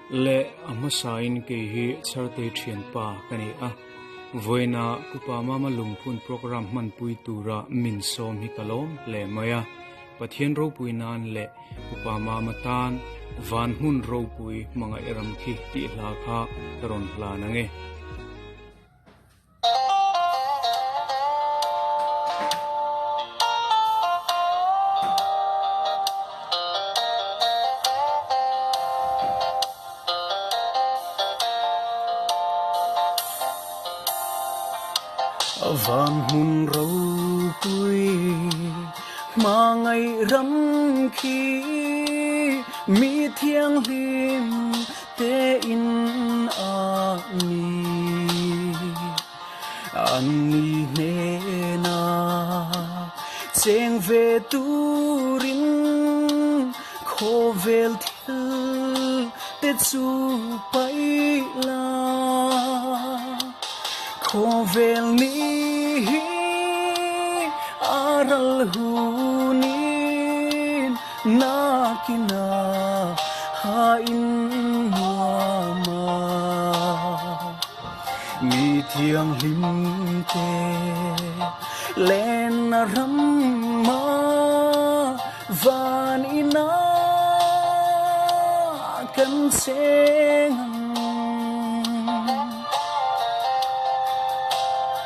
le amasain ke hi charte thian pa kani a voina kupa mama lungphun program man pui tura min som hi kalom le maya pathian ropui nan le kupa mama tan Vanhmun Ropui mga iram khi ti la kha karon la nange Vanhmun Ropui mangai ram khi mi thiang lim te in ani ne na cheng ve turin khovel thil te chu pai la khovel ni aral hunin nakina ha in nuama mi thiang lim te len ram ma van ina kan seng